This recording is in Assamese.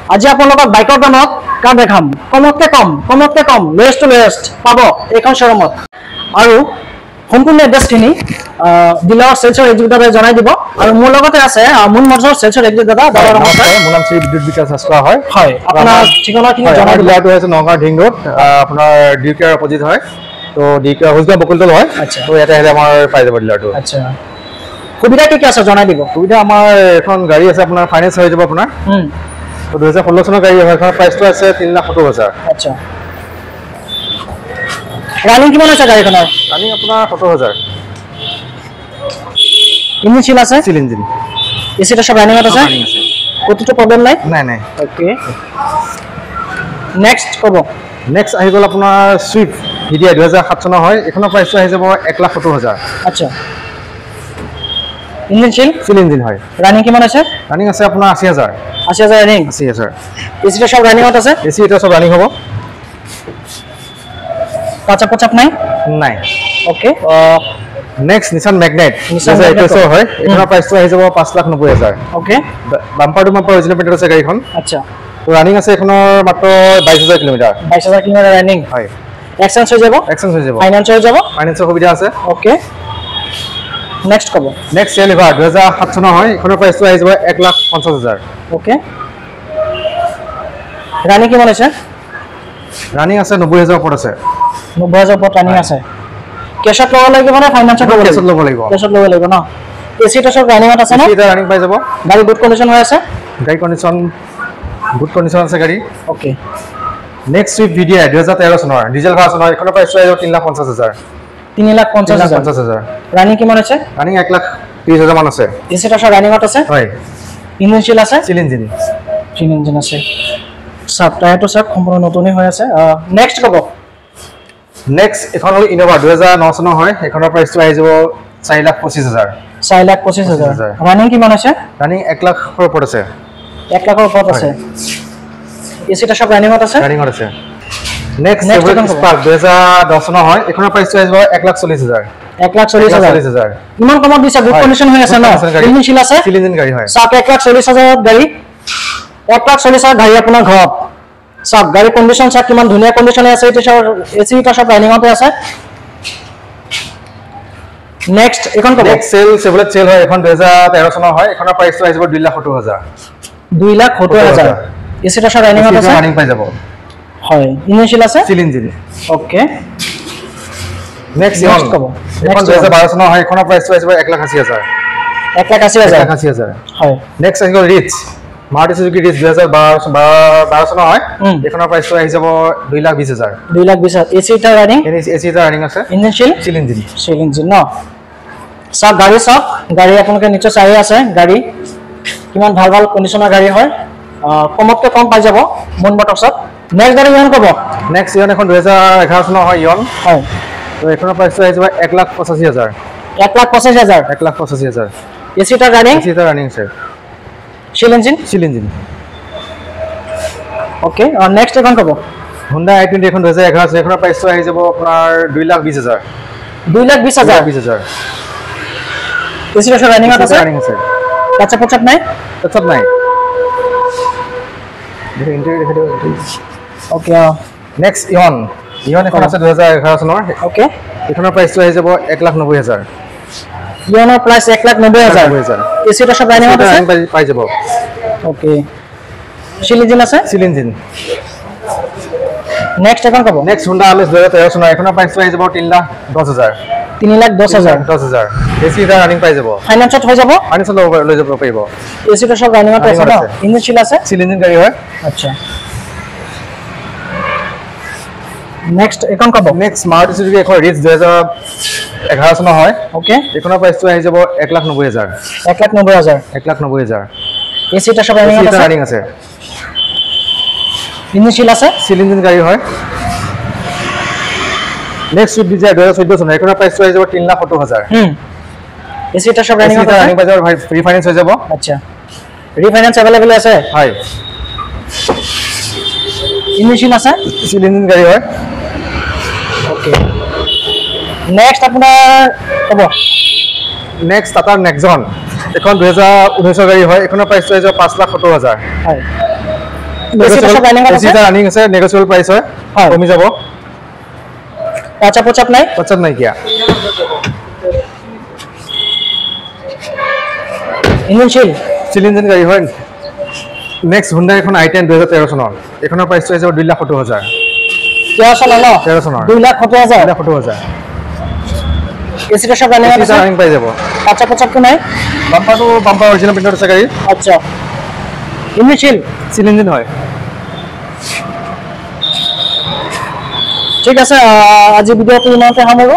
আজি আপোনালোকক বাইকৰ দামত কাৰ দেখাম কমতকে কম লোয়েষ্ট টু লোয়েষ্ট পাব এইখন শ্বৰুমত আৰু সম্পূৰ্ণ এড্ৰেছখিনি ডিলাৰ সেলছৰ এক্সিকিউটিভে জনাই দিব আৰু মোৰ লগতে আছে মুন মজৰ সেলছৰ এক্সিকিউটিভ দাদা নমস্কাৰ মোৰ নাম শ্ৰী বিদ্যুৎ বিকাশ হাজৰা হয় হয় আপোনাৰ ঠিকনাখিনি জনাই দিব ডিলাৰটো হৈছে নগাঁও ঢিং ৰোড আপোনাৰ ডিউকেৰ অপোজিট হয় তো ডিউকেৰ হোজগাঁও বকুলতল হয় আচ্ছা তো ইয়াতে আহিলে আমাৰ পাই যাব ডিলাৰটো আচ্ছা সুবিধা কি আছে জনাই দিব সুবিধা আমাৰ এখন গাড়ী আছে আপোনাৰ ফাইনেন্স হৈ যাব আপোনাৰ তো 2016 চনৰ গাড়ী হয় এখন প্ৰাইচটো আছে 3,70,000 আচ্ছা ৰানিং কিমান আছে গাড়ীখনৰ ৰানিং আপোনাৰ 70,000 ইঞ্জিন চিল আছে চিল ইঞ্জিন এসিটা সব রানিং আছে কতটো প্রবলেম নাই নাই ওকে নেক্সট কব নেক্সট আহি গ'ল আপোনাৰ সুইফট ভিডিআই 2007 চনৰ হয় এখনৰ প্ৰাইচটো আহি যাব 1,70,000 আচ্ছা ইঞ্জিন চিল ইঞ্জিন হয় রানিং কিমান আছে ৰানিং আছে আপোনাৰ 80,000 ৰানিং 80,000 এসিটা সব ৰানিং আছে এসি এটা সব ৰানিং হ'ব কাঁচা নাই ওকে নেক্সট নিসান ম্যাগনেট 2021 হয় এখনৰ প্ৰাইচটো আহি যাব 5,90,000 okay bumper to bumper original পেণ্টৰ আছে গাড়ীখন আচ্ছা তো ৰানিং আছে এখনৰ মাত্ৰ 22,000 কিলোমিটাৰ 22,000 কিলোমিটাৰ ৰানিং হয় এক্সচেঞ্জ হৈ যাব ফাইনান্স হৈ যাব ফাইনান্সৰ সুবিধা আছে ওকে নেক্সট কব নেক্সট এলিভাৰ 2007 চনৰ হয় এখনৰ প্ৰাইচটো আহি যাব 1,50,000 ওকে ৰানিং কিমান আছে ৰানিং আছে 90,000 ওপৰত আছে 90,000 ওপৰত ৰানিং আছে কেশত লব লাগিব না ফাইনান্সত লব লাগিব কেশত লব লাগিব না এসিটা সব রানিং আছে না এসিটা রানিং পাই যাব গাড়ি গুড কন্ডিশন হৈ আছে গাড়ি কন্ডিশন গুড কন্ডিশন আছে গাড়ি ওকে নেক্সট সুইফট ভিডিআই 2013 চনৰ ডিজেল ভাৰ্সন হয় এখনৰ প্ৰাইচ হৈ যাব 3,50,000 3,50,000 ৰানিং কিমান আছে ৰানিং 1,30,000 মান আছে এসিটা সব ৰানিং আছে হয় ইঞ্জিন চিল আছে চিল ইঞ্জিন আছে সব টায়াৰটো সব সম্পূৰ্ণ নতুনই হৈ আছে নেক্সট কব নেক্সট এখন হল ইনোভা 2009 চনৰ হয় এখনৰ প্ৰাইচটো আহি যাব 4,25,000 4,25,000 ৰানিং কিমান আছে ৰানিং 1,00,000 ৰ ওপৰত আছে 1,00,000 ওপৰত আছে এসিটা সব ৰানিং আছে নেক্সট স্পাৰ্ক 2010 চনৰ হয় এখনৰ প্ৰাইচটো আহি যাব 1,40,000 1,40,000 ইমান কমত দিছে গুড কন্ডিশন হৈ আছে না ইঞ্জিন চিল আছে চিল ইঞ্জিন গাড়ী হয় সব 1,40,000 গাড়ী 1,40,000 গাড়ী আপোনাৰ ঘৰত সব গাড়ী কন্ডিশন সব কিমান ধুনীয়া কন্ডিশনে আছে এসিটা সব ৰানিংতে আছে নেক্সট এখন কব সেভলেট সেল হয় এখন 2013 চনৰ হয় এখনৰ প্ৰাইচটো আহি যাব 2,70,000 2,70,000 এসিটা সব ৰানিংতে আছে ৰানিং পাই যাব হয় ইঞ্জিন চিল আছে চিল ইঞ্জিন ওকে নেক্সট কব এখন 2012 চনৰ হয় এখনৰ প্ৰাইচটো আহি যাব 1,80,000 1,80,000 হয় নেক্সট আহি গ'ল ৰিচ মাৰুতি সুজুকি ৰিচ 2012 চনৰ হয় এখনৰ প্ৰাইচটো আহি যাব 2,20,000 2,20,000 এসিটা ৰানিং আছে ইঞ্জিন চিল ইঞ্জিন ন সব গাড়ী আপোনালোকে নিশ্চয় চাই আছে গাড়ী কিমান ভাল কন্ডিশনৰ গাড়ী হয় কমতকে কম পাই যাব মন মটৰছত নেক্সট গাড়ী ইয়ন কব নেক্সট ইয়ন এখন 2011 চনৰ হয় ইয়ন হয় তো এখনৰ প্ৰাইচটো আহি যাব 1,85,000 1,85,000 এসিটা ৰানিং আছে চিল ইঞ্জিন ওকে আৰু নেক্সট এখন কব Honda i20 এখন 2011 আছে এখনৰ প্ৰাইচটো আহি যাব আপোনাৰ 2,20,000 2,20,000 এসিটা সব ৰানিং আছে কাঁচা নাই দেখো ইন্টাৰভিউ দেখে দিও ওকে নেক্সট ইয়ন এখন আছে 2011 চনৰ ওকে এখনৰ প্ৰাইচটো আহি যাব 1,90,000 ইয়নৰ প্ৰাইস 1,90,000 এসিটা সব ৰানিং আছে পাই যাব ওকে চিল ইঞ্জিন নেক্সট এখন কব নেক্সট Honda Amaze 2013 চনৰ এখনৰ প্ৰাইচটো আহি যাব 3,10,000 3,10,000 এসিটা ৰানিং পাই যাব ফাইনান্সত হৈ যাব ফাইনান্সত লৈ যাব পাৰিব এসিটা সব ৰানিং আছে ন ইঞ্জিন চিল ইঞ্জিন গাড়ী হয় আচ্ছা নেক্সট এখন কব নেক্সট মাৰুতি সুজুকি এখন ৰিচ 2011 চনৰ হয় ওকে এখনৰ প্ৰাইচটো আহি যাব 1,90,000 1,90,000 এসিটা সব ৰানিং আছে ইঞ্জিন চিল ইঞ্জিন গাড়ী হয় নেক্সট সুইফট ডিজায়াৰ 2014 চনৰ এখনৰ প্ৰাইচটো আহি যাব 3,70,000 এসিটা সব ৰানিং পাই যাব ৰিফাইনেন্স হৈ যাব আচ্ছা ৰিফাইনেন্স अवेलेबल আছে হয় ইঞ্জিন আছে চিল ইঞ্জিন গাড়ী হয় ওকে নেক্সট আপোনাৰ কব নেক্সট টাটা নেক্সন এখন 2019 গাড়ী হয় এখনৰ প্ৰাইচটো আহি যাব 5,70,000 হয় ৰানিং আছে, নেগোচিয়েবল প্ৰাইচ হয়, কমি যাব। পচাপ নাই, পচাপ নাইকিয়া। চিল ইঞ্জিন গাড়ী হয়। নেক্সট হুণ্ডাই এখন i10 2013 চনৰ, এইখনৰ প্ৰাইচটো আহিছে 2,70,000। 13 চনৰ 2,70,000। এচিটা সব ৰানিং পাই যাব। পচাপ নাই, বাম্পাৰ অৰিজিনেল প্ৰিণ্টত আছে গাড়ী। আচ্ছা, চিল ইঞ্জিন হয়। ঠিক আছে, আজি ভিডিঅ'টো ইমানতে সামৰো।